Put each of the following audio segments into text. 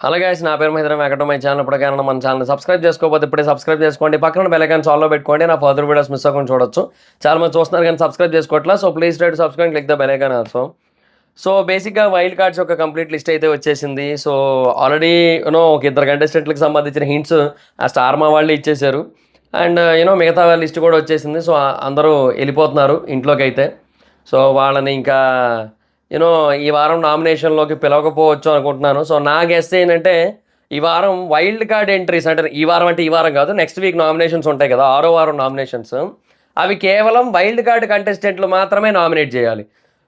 Hello guys, నా పేరు Mahindra Venkata. My channel ఇప్పటికైనా మన ఛానల్ సబ్స్క్రైబ్ చేసుకోకపోతే ఇప్పుడే సబ్స్క్రైబ్ చేసుకోండి. పక్కన బెల్ ఐకాన్ ఆల్లో పెట్టుకోండి. నా ఫర్దర్ వీడియోస్ మిస్ అవ్వకుండా చూడొచ్చు. చాలా మంది చూస్తున్నారు కానీ సబ్స్క్రైబ్ చేసుకోవట్లా. So please try to subscribe, click the bell icon also. So బేసిక్గా వైల్డ్ కార్డ్స్ యొక్క కంప్లీట్ లిస్ట్ అయితే వచ్చేసింది. సో ఆల్రెడీ ఒక ఇద్దరు కంటెస్టెంట్లకు సంబంధించిన హింట్స్ ఆ స్టార్ మా వాళ్ళు ఇచ్చేశారు. అండ్ మిగతా వాళ్ళ లిస్ట్ కూడా వచ్చేసింది. సో అందరూ వెళ్ళిపోతున్నారు ఇంట్లోకి అయితే. సో వాళ్ళని ఇంకా ఈ వారం నామినేషన్లోకి పిలవకపోవచ్చు అనుకుంటున్నాను. సో నా గెస్ ఏంటంటే ఈ వారం వైల్డ్ కార్డ్ ఎంట్రీస్, అంటే ఈ వారం కాదు, నెక్స్ట్ వీక్ నామినేషన్స్ ఉంటాయి కదా, 6వ వారం నామినేషన్స్, అవి కేవలం వైల్డ్ కార్డ్ కంటెస్టెంట్లు మాత్రమే నామినేట్ చేయాలి.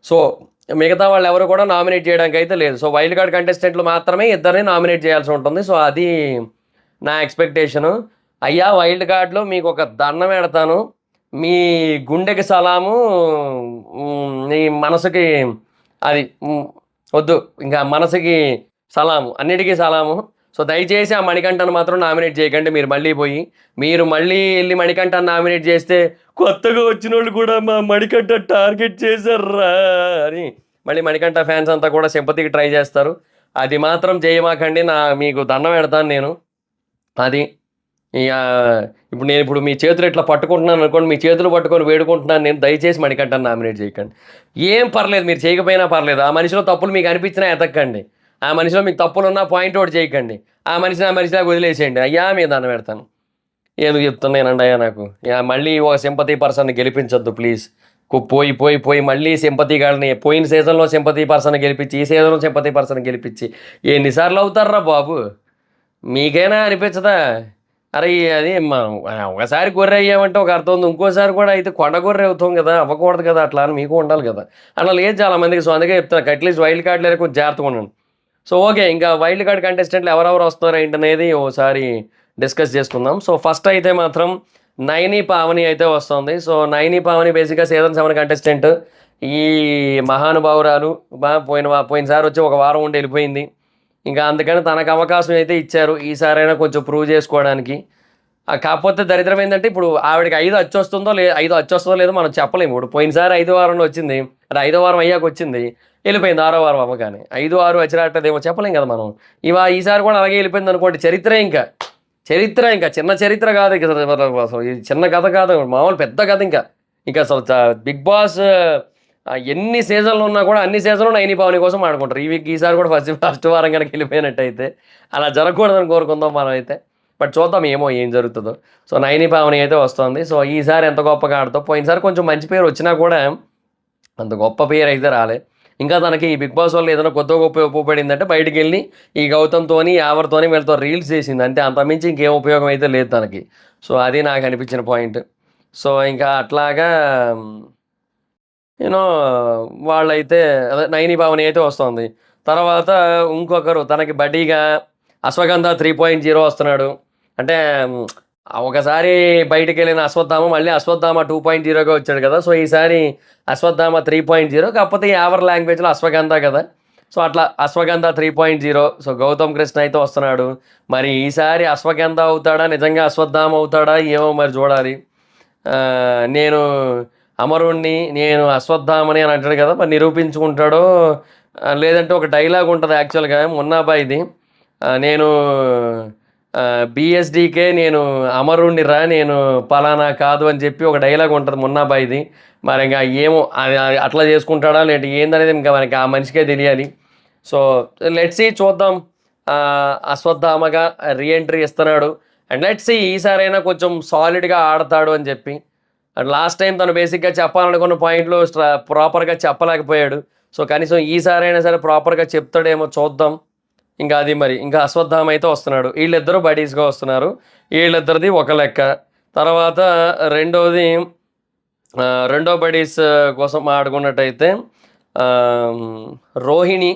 సో మిగతా వాళ్ళు ఎవరు కూడా నామినేట్ చేయడానికి అయితే లేదు. సో వైల్డ్ కార్డ్ కంటెస్టెంట్లు మాత్రమే ఇద్దరిని నామినేట్ చేయాల్సి ఉంటుంది. సో అది నా ఎక్స్పెక్టేషను. అయ్యా వైల్డ్ కార్డ్లో మీకు ఒక దండం పెడతాను, మీ గుండెకి సలాము, మీ మనసుకి అది వద్దు, ఇంకా మనసుకి సలాము, అన్నిటికీ సలాము. సో దయచేసి ఆ మణికంఠను మాత్రం నామినేట్ చేయకండి. మీరు మళ్ళీ వెళ్ళి మణికంఠను నామినేట్ చేస్తే కొత్తగా వచ్చిన వాళ్ళు కూడా మా మణికంఠ టార్గెట్ చేశారా అని మళ్ళీ మణికంఠ ఫ్యాన్స్ అంతా కూడా సింపతికి ట్రై చేస్తారు. అది మాత్రం చేయమాకండి. మీకు దండం పెడతాను నేను. అది ఇక ఇప్పుడు మీ చేతులు ఇట్లా పట్టుకుంటున్నాను అనుకోండి, మీ చేతులు పట్టుకొని వేడుకుంటున్నాను నేను, దయచేసి మణికంఠను నామినేట్ చేయకండి. ఏం పర్లేదు, మీరు చేయకపోయినా పర్లేదు. ఆ మనిషిలో తప్పులు మీకు అనిపించినా ఎతక్కండి. ఆ మనిషిలో మీకు తప్పులున్నా పాయింట్ అవుట్ చేయకండి. ఆ మనిషిలాగా వదిలేసేయండి. అయ్యా మీద దండం పెడతాను. ఎందుకు చెప్తున్నానండి అయ్యా, నాకు మళ్ళీ ఒక సింపతి పర్సన్ గెలిపించొద్దు ప్లీజ్. పోయి మళ్ళీ సింపతి గాడిని పోయిన సీజన్లో సింపతి పర్సన్ గెలిపించి ఈ సీజన్లో సింపతి పర్సన్ గెలిపించి ఎన్నిసార్లు అవుతారా బాబు? మీకైనా అనిపించదా? అరే అది ఒకసారి గొర్రె అయ్యామంటే ఒక అర్థం ఉంది, ఇంకోసారి కూడా అయితే కొండ గొర్రె అవుతాం కదా, అవ్వకూడదు కదా అట్లా అని మీకు ఉండాలి కదా. అట్లా లేదు చాలా మందికి. సో అందుకే చెప్తాను, అట్లీస్ట్ వైల్డ్ కార్డ్ లేదా కొంచెం జాగ్రత్తగా ఉండండి. సో ఓకే, ఇంకా వైల్డ్ కార్డ్ కంటెస్టెంట్లు ఎవరెవరు వస్తున్నారు ఏంటనేది ఓసారి డిస్కస్ చేసుకుందాం. సో ఫస్ట్ అయితే మాత్రం నైని పావని అయితే వస్తుంది. సో నైని పావని బేసిక్గా సీజన్ 7 కంటెస్టెంట్. ఈ మహానుభావురాలు పోయినసారి వచ్చి ఒక వారం ఉండి వెళ్ళిపోయింది. ఇంకా అందుకని తనకు అవకాశం అయితే ఇచ్చారు ఈసారైనా కొంచెం ప్రూవ్ చేసుకోవడానికి. కాకపోతే దరిద్రం ఏంటంటే ఇప్పుడు ఆవిడకి 5 అచ్చొస్తుందో లేదో మనం చెప్పలేము. ఇప్పుడు పోయినసారి 5వ వారంలో వచ్చింది, అంటే 5వ వారం అయ్యాక వచ్చింది, వెళ్ళిపోయింది 6వ వారం అవ్వగానే. 5, 6 వచ్చినట్టదేమో చెప్పలేం కదా మనం. ఈసారి కూడా అలాగే వెళ్ళిపోయింది అనుకోండి. చరిత్ర ఇంకా చిన్న చరిత్ర కాదు అసలు, ఇది చిన్న కథ కాదు, మామూలు పెద్ద కథ. ఇంకా అసలు బిగ్ బాస్ ఎన్ని సీజన్లు ఉన్నా కూడా అన్ని సీజన్లు నైని పావని కోసం ఆడుకుంటారు. ఈసారి కూడా ఫస్ట్ వారం కనుక వెళ్ళిపోయినట్టయితే అలా జరగకూడదని కోరుకుందాం మనం అయితే. బట్ చూద్దాం ఏం జరుగుతుందో. సో నైని పావని అయితే వస్తుంది. సో ఈసారి ఎంత గొప్పగా ఆడుతావు. పోయినసారి కొంచెం మంచి పేరు వచ్చినా కూడా అంత గొప్ప పేరు అయితే రాలే. ఇంకా తనకి ఈ బిగ్ బాస్ వల్ల ఏదైనా కొత్త గొప్ప ఉపయోగపడిందంటే బయటికి వెళ్ళి ఈ గౌతమ్తోని ఎవరితోని వీళ్ళతో రీల్స్ చేసింది, అంతే. అంతమించి ఇంకేం ఉపయోగం అయితే లేదు తనకి. సో అది నాకు అనిపించిన పాయింట్. సో ఇంకా అట్లాగా వాళ్ళైతే అదే నైని భావని అయితే వస్తుంది. తర్వాత ఇంకొకరు తనకి బడ్డీగా అశ్వగంధ 3.0 వస్తున్నాడు. అంటే ఒకసారి బయటికి వెళ్ళిన అశ్వత్థామ మళ్ళీ అశ్వత్థామ 2.0గా వచ్చాడు కదా. సో ఈసారి అశ్వత్థామ 3.0, కాకపోతే యావర్ లాంగ్వేజ్లో అశ్వగంధ కదా. సో అట్లా అశ్వగంధ 3.0. సో గౌతమ్ కృష్ణ అయితే వస్తున్నాడు. మరి ఈసారి అశ్వగంధ అవుతాడా, నిజంగా అశ్వత్థామ అవుతాడా, ఏమో మరి చూడాలి. నేను అమరుణ్ణి, నేను అశ్వత్థామని అని అంటాడు కదా, మరి నిరూపించుకుంటాడో లేదంటే ఒక డైలాగ్ ఉంటుంది యాక్చువల్గా మున్నాబాయిది, నేను బిఎస్డీకే నేను అమరుణ్ణి రా, నేను పలానా కాదు అని చెప్పి ఒక డైలాగ్ ఉంటుంది మున్నాబాయిది. మరి ఇంకా ఏమో అట్లా చేసుకుంటాడా లేదంటే ఏందనేది ఇంకా మనకి ఆ మనిషికే తెలియాలి. సో లెట్స్ సీ, చూద్దాం. అశ్వత్థామగా రీఎంట్రీ ఇస్తున్నాడు. అండ్ లెట్స్ సీ ఈసారైనా కొంచెం సాలిడ్గా ఆడతాడు అని చెప్పి. అండ్ లాస్ట్ టైం తను బేసిక్గా చెప్పాలనుకున్న పాయింట్లు ప్రాపర్గా చెప్పలేకపోయాడు. సో కనీసం ఈసారైనా సరే ప్రాపర్గా చెప్తాడేమో చూద్దాం. ఇంకా అది మరి ఇంకా అశ్వత్థామ అయితే వస్తున్నాడు. వీళ్ళిద్దరూ బడీస్గా వస్తున్నారు. వీళ్ళిద్దరిది ఒక లెక్క. తర్వాత రెండో బడీస్ కోసం ఆడుకున్నట్టయితే రోహిణి,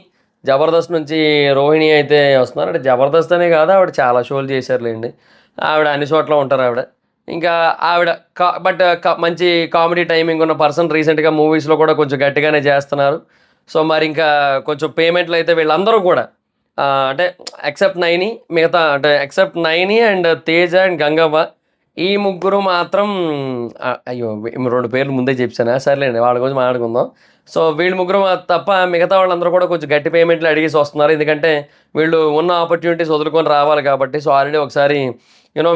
జబర్దస్త్ నుంచి రోహిణి అయితే వస్తున్నారు. అంటే జబర్దస్త్ అనే కాదు, ఆవిడ చాలా షోలు చేశారులేండి. ఆవిడ అన్ని చోట్ల ఉంటారు ఆవిడ. ఇంకా ఆవిడ బట్ మంచి కామెడీ టైమింగ్ ఉన్న పర్సన్. రీసెంట్గా మూవీస్లో కూడా కొంచెం గట్టిగానే చేస్తున్నారు. సో మరి ఇంకా కొంచెం పేమెంట్లు అయితే వీళ్ళందరూ కూడా అంటే ఎక్సెప్ట్ నైని, మిగతా అంటే except Naini and Teja and Gangavva, ఈ ముగ్గురు మాత్రం అయ్యో! 2 పేర్లు ముందే చెప్పానా? సర్లేండి వాళ్ళ గురించి మాట్లాడుకుందాం. సో, వీళ్ళు ముగ్గురు తప్ప మిగతా వాళ్ళందరూ కూడా కొంచెం గట్టి పేమెంట్లు అడిగేసి వస్తున్నారు. ఎందుకంటే వీళ్ళు ఉన్న ఆపర్చునిటీస్ వదులుకొని రావాలి కాబట్టి. సో, ఆల్రెడీ ఒకసారి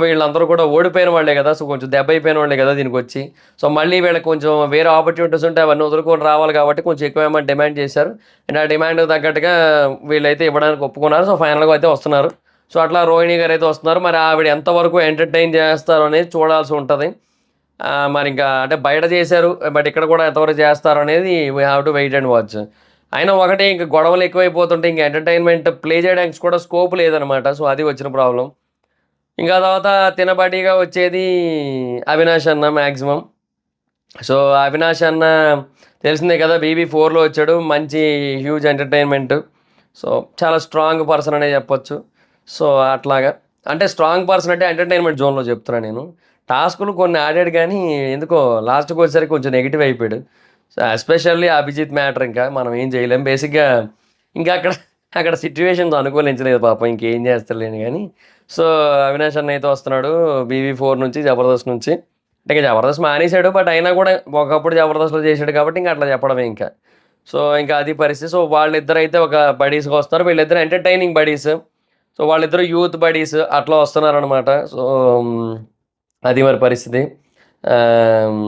వీళ్ళందరూ కూడా ఓడిపోయిన వాళ్ళే కదా! సో, కొంచెం దెబ్బ అయిపోయిన వాళ్ళే కదా దీనికొచ్చి. సో, మళ్ళీ వీళ్ళకి కొంచెం వేరే ఆపర్చునిటీస్ ఉంటే అవన్నీ వదులుకొని రావాలి కాబట్టి కొంచెం ఎక్కువ అమౌంట్ డిమాండ్ చేశారు. అండ్ ఆ డిమాండ్‌కి తగ్గట్టుగా వీళ్ళైతే ఇవ్వడానికి ఒప్పుకున్నారు. సో, ఫైనల్‌గా అయితే వస్తున్నారు. సో, అట్లా రోహిణి గారైతే వస్తున్నారు. మరి ఆవిడ ఎంతవరకు ఎంటర్‌టైన్ చేస్తారు అనేది చూడాల్సి ఉంటది. మరింకా అంటే బయట చేశారు. బట్ ఇక్కడ కూడా ఎంతవరకు చేస్తారు అనేది we have to wait and watch. అయినా ఒకటే ఇంక గొడవలు ఎక్కువైపోతుంటే ఇంక ఎంటర్‌టైన్‌మెంట్ ప్లే చేయడానికి కూడా స్కోప్ లేదనమాట. సో, అది వచ్చిన ప్రాబ్లమ్. ఇంకా తర్వాత తినబడిగా వచ్చేది అవినాష్ అన్న మాక్సిమం. సో, అవినాష్ అన్న తెలిసిందే కదా! 'బీబీ4'లో వచ్చాడు. మంచి హ్యూజ్ ఎంటర్‌టైన్‌మెంట్. సో, చాలా స్ట్రాంగ్ పర్సన్ అనే చెప్పొచ్చు. సో, అట్లాగా. అంటే స్ట్రాంగ్ పర్సన్ అంటే ఎంటర్‌టైన్‌మెంట్ జోన్‌లో చెప్తున్నా నేను. టాస్కులు కొన్ని ఆడాడు గానీ ఎందుకో లాస్ట్‌కొచ్చేసరికి కొంచెం నెగెటివ్ అయిపోయాడు. సో, ఎస్పెషల్లీ అభిజిత్ మ్యాటర్ ఇంకా మనం ఏం చేయలేం. బేసిక్‌గా ఇంకా అక్కడ సిట్యుయేషన్స్ అనుకూలించలేదు పాపం. ఇంకేం చేస్తాడులేండి గానీ. సో, అవినాష్ అన్న అయితే వస్తున్నాడు 'బీబీ4' నుంచి 'జబర్దస్త్' నుంచి. అంటే ఇక 'జబర్దస్త్' మానేసాడు. బట్ అయినా కూడా ఒకప్పుడు 'జబర్దస్త్‌లో' చేసాడు కాబట్టి ఇంక అట్లా చెప్పడమే ఇంకా. సో, ఇంకా అది పరిస్థితి. సో, వాళ్ళిద్దరైతే ఒక బడీస్‌గా వస్తారు. వీళ్ళిద్దరు ఎంటర్‌టైనింగ్ బడీస్. సో, వాళ్ళిద్దరు యూత్ బడీస్ అట్లా వస్తున్నారనమాట. సో, అది మరి పరిస్థితి. ఆహ్,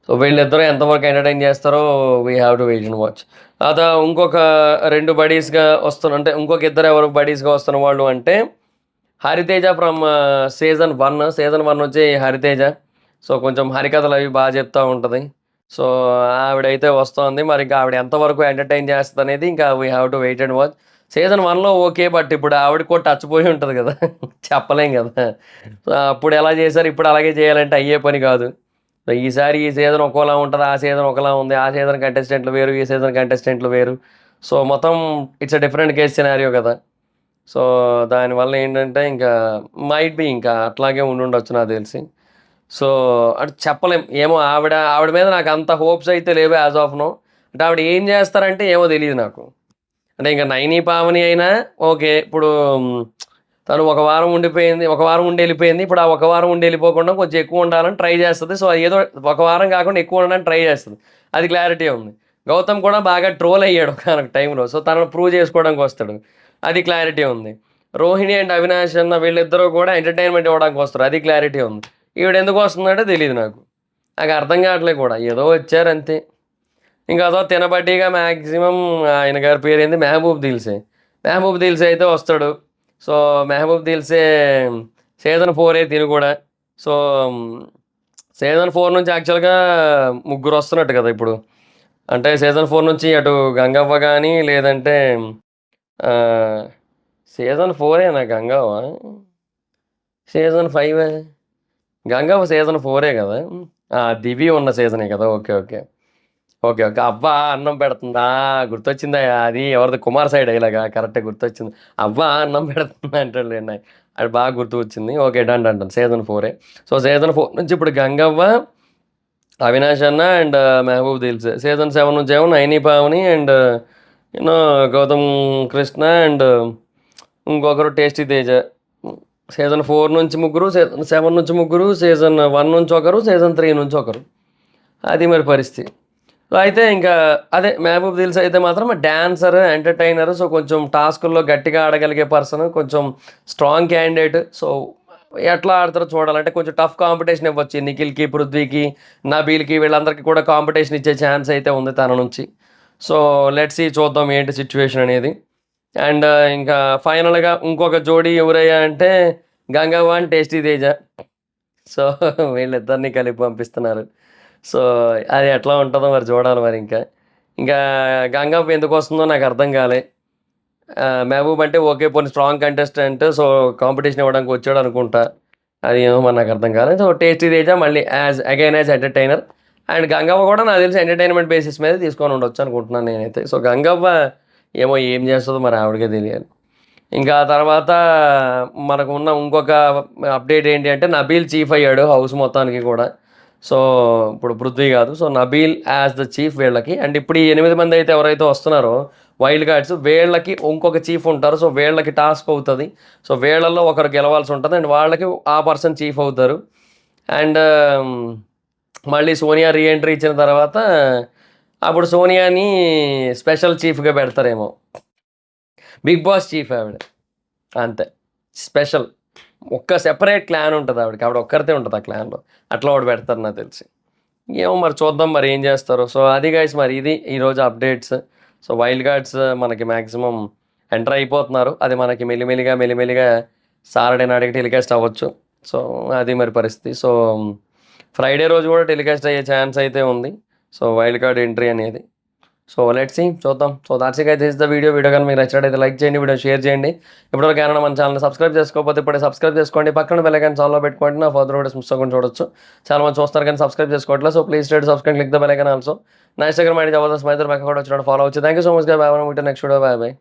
సో, వీళ్ళిద్దరూ ఎంతవరకు ఎంటర్‌టైన్ చేస్తారో we have to wait and watch. తర్వాత ఇంకొక 2 బడీస్‌గా అంటే ఇంకొక ఇద్దరు ఎవరు బడీస్‌గా వస్తున్న వాళ్ళు అంటే 'హరితేజ' ఫ్రమ్ సీజన్ 1. సీజన్ 1 వచ్చి 'హరితేజ'. సో, కొంచెం హరికథలవి చెప్తా ఉంటది. సో, ఆవిడైతే వస్తోంది. మరింక ఆవిడ ఎంతవరకు ఎంటర్‌టైన్ చేస్తదనేది ఇంకా we have to wait and watch. Season 1లో ఓకే. బట్ ఇప్పుడు ఆవిడకి కూడా టచ్ పోయి ఉంటది గదా! చెప్పలేం గదా! సో, అప్పుడు ఎలా చేశారు, ఇప్పుడు అలాగే చేయాలంటే అయ్యే పని కాదు. సో, ఈసారి ఈ సీజన్ ఒకోలా ఉంటది. ఆ సీజన్ ఒకలా ఉంది. ఆ సీజన్ కంటెస్టెంట్లు వేరు. ఈ సీజన్ కంటెస్టెంట్లు వేరు. సో, మొత్తం it's a different case scenario గదా! సో, దానివల్ల ఏంటంటే ఇంకా మైట్ బీ ఇంకా అట్లాగే ఉండుండొచ్చు నాకు తెలిసి. సో, అంటే చెప్పలేం. ఏమో ఆవిడ మీద నాకు అంత హోప్స్ అయితే లేవు యాజ్ ఆఫ్ నౌ. అంటే ఆవిడ ఏం చేస్తారంటే ఏమో తెలీదు నాకు. అంటే ఇంక 'నైని పావని' అయినా ఓకే. ఇప్పుడు తను ఒక వారం ఉండిపోయింది. ఒక వారం ఉండి ఎళ్ళిపోయింది. ఇప్పుడు ఆ ఒక వారం ఉండి ఎళ్ళిపోకుండా కొంచెం ఎక్కువ ఉండాలని ట్రై చేస్తది. సో, ఏదో ఒక వారం కాకుండా ఎక్కువ ఉండడానికి ట్రై చేస్తది. అది క్లారిటీ ఉంది. గౌతమ్ కూడా బాగా ట్రోల్ అయ్యాడు ఒకానొక టైంలో. సో, తనను ప్రూవ్ చేసుకోవడానికి వస్తాడు. అది క్లారిటీ ఉంది. రోహిణి అండ్ అవినాష్ అన్న వీళ్ళిద్దరూ కూడా ఎంటర్‌టైన్‌మెంట్ ఇవ్వడానికి వస్తారు. అది క్లారిటీ ఉంది. ఈవిడ ఎందుకు వస్తుందంటే తెలీదు నాకు. నాకు అర్థం కావట్లేదు కూడా. ఏదో వచ్చారంతే. ఇంకా అదో తినబడ్డీగా మాక్సిమం ఆయన గారి పేరేంది 'మెహబూబ్ దిల్సే'. 'మెహబూబ్ దిల్సే' అయితే వస్తాడు. సో, 'మెహబూబ్ దిల్సే' సీజన్ 4 తిను కూడా. సో, సీజన్ 4 నుంచి యాక్చువల్‌గా ముగ్గురు వస్తున్నట్టు కదా ఇప్పుడు. అంటే సీజన్ 4 నుంచి అటు గంగవ్వ గాని, లేదంటే ఆహ్, season 4 Gangavva? Season 5 Gangavva season 4 కదా! దివి ఉన్న సీజనే కదా! ఓకే. ఓకే. ఓకే. ఓకే. అవ్వ అన్నం పెడుతుందా? గుర్తొచ్చిందయ్యా. అది ఎవరిది 'కుమార్' సైడ్ డైలాగా కరెక్టే గుర్తొచ్చింది. అవ్వ అన్నం పెడుతుందా అంటాడులేండి. అది బాగా గుర్తు వచ్చింది. Okay. Done. Done. Done. Season 4. So, season 4 నుంచి ఇప్పుడు గంగవ్వ, అవినాష్ అన్న అండ్ మెహబూబ్ దిల్సే. సీజన్ 7 నుంచేమో నైని పావని అండ్ గౌతమ్ కృష్ణ అండ్ ఇంకొకరు టేస్టీ తేజ. సీజన్ 4 నుంచి ముగ్గురు, సీజన్ 7 నుంచి ముగ్గురు, సీజన్ 1 నుంచి ఒకరు, సీజన్ 3 నుంచి ఒకరు. అది మరి పరిస్థితి. సో, అయితే ఇంకా అదే 'మెహబూబ్ దిల్స్' అయితే మాత్రం డాన్సర్, ఎంటర్‌టైనర్. సో, కొంచెం టాస్కుల్లో గట్టిగా ఆడగలిగే పర్సన్. కొంచెం స్ట్రాంగ్ క్యాండిడేట్. సో, ఎట్లా ఆడతారో చూడాలంటే కొంచెం టఫ్ కాంపిటీషన్ ఇవ్వచ్చు. నిఖిల్‌కి, పృథ్వీకి, నబీల్‌కి వీళ్ళందరికీ కూడా కాంపిటీషన్ ఇచ్చే ఛాన్స్ అయితే ఉంది తన నుంచి. సో, లెట్స్ సీ చూద్దాం ఏంటి సిట్యుయేషన్ అనేది. అండ్ ఇంకా ఫైనల్‌గా ఇంకొక జోడీ ఎవరయ్యా అంటే 'Gangavva and tasty Teja.' So, వీళ్ళిద్దరిని కలిపి పంపిస్తున్నారు. సో, అది ఎట్లా ఉంటదో మరి చూడాలి మరింకా. ఇంకా 'గంగవ్వ' ఎందుకొస్తుందో నాకు అర్థం కాలే. 'మెహబూబ్' అంటే ఓకే. పోనీ స్ట్రాంగ్ కంటెస్టెంట్. సో, కాంపిటీషన్ ఇవ్వడానికి వచ్చాడనుకుంటా. అది ఏమో మరి నాకు అర్థం కాలేదు. సో, 'టేస్టీ తేజ' మళ్ళీ యాజ్ ఎంటర్‌టైనర్. అండ్ 'గంగవ్వ' కూడా నాకు తెలిసి ఎంటర్‌టైన్‌మెంట్ బేసిస్ మీద తీసుకొని ఉండొచ్చు అనుకుంటున్నాను నేనైతే. సో, 'గంగవ్వ' ఏమో ఏం చేస్తదో మరి ఆవిడకే తెలియాలి. ఇంకా ఆ తర్వాత మనకున్న ఇంకొక అప్డేట్ ఏంటి అంటే 'నబీల్' చీఫ్ అయ్యాడు హౌస్ మొత్తానికి కూడా. సో, ఇప్పుడు 'పృథ్వీ' కాదు. So, 'Nabeel' as the chief వీళ్ళకి. అండ్ ఇప్పుడు ఈ 8 మంది అయితే ఎవరైతే వస్తున్నారో వైల్డ్ కార్డ్స్. వీళ్ళకి ఇంకొక చీఫ్ ఉంటారు. సో వీళ్ళకి టాస్క్ అవుతుంది. సో వీళ్ళల్లో ఒకరు గెలవాల్సి ఉంటుంది అండ్ వాళ్ళకి ఆ పర్సన్ చీఫ్ అవుతారు. అండ్ మళ్ళీ సోనియా రీఎంట్రీ ఇచ్చిన తర్వాత అప్పుడు సోనియాని స్పెషల్ చీఫ్గా పెడతారేమో. బిగ్ బాస్ చీఫ్ ఆవిడ, అంతే. స్పెషల్ ఒక్క సెపరేట్ క్లాన్ ఉంటుంది ఆవిడకి. ఆవిడ ఒక్కరితే ఉంటుంది ఆ క్లాన్లో. అట్లా ఒకటి పెడతారు నాకు తెలిసి. ఏమో మరి చూద్దాం మరి ఏం చేస్తారో. సో అది గైస్, మరి ఇది ఈరోజు అప్డేట్స్. సో వైల్డ్ కార్డ్స్ మనకి మ్యాక్సిమం ఎంటర్ అయిపోతున్నారు. అది మనకి మెల్లిమెల్లిగా సాటర్డే నాటికి టెలికాస్ట్ అవ్వచ్చు. సో అది మరి పరిస్థితి. సో ఫ్రైడే రోజు కూడా టెలికాస్ట్ అయ్యే ఛాన్స్ అయితే ఉంది. సో వైల్డ్ కార్డ్ ఎంట్రీ అనేది. సో లెట్స్ సీ, చూద్దాం. So that's it guys, this is the video కానీ మీకు నచ్చినట్టయితే లైక్ చేయండి, వీడియో షేర్ చేయండి. ఇప్పటివరకు ఏమైనా మన ఛానల్ సబ్స్క్రైబ్ చేసుకోకపోతే ఇప్పుడే సబ్స్క్రైబ్ చేసుకోండి. పక్కన బెల్ ఐకాన్ ఆల్లో పెట్టుకోండి. నా ఫర్దర్ వీడియోస్ మిస్ అవ్వకుండా చూడొచ్చు. చాలా మంది చూస్తారు కానీ సబ్స్క్రైబ్ చేసుకోవట్లేదు. So please to subscribe, click the bell icon also. నా ఇన్స్టాగ్రామ్ ఐడి జబర్దస్త్ మైదర్, మీకు కూడా వచ్చినట్టు ఫాలో అవచ్చు. థ్యాంక్ యూ సో మచ్ గా. బాయ్. Next video. బాయ్.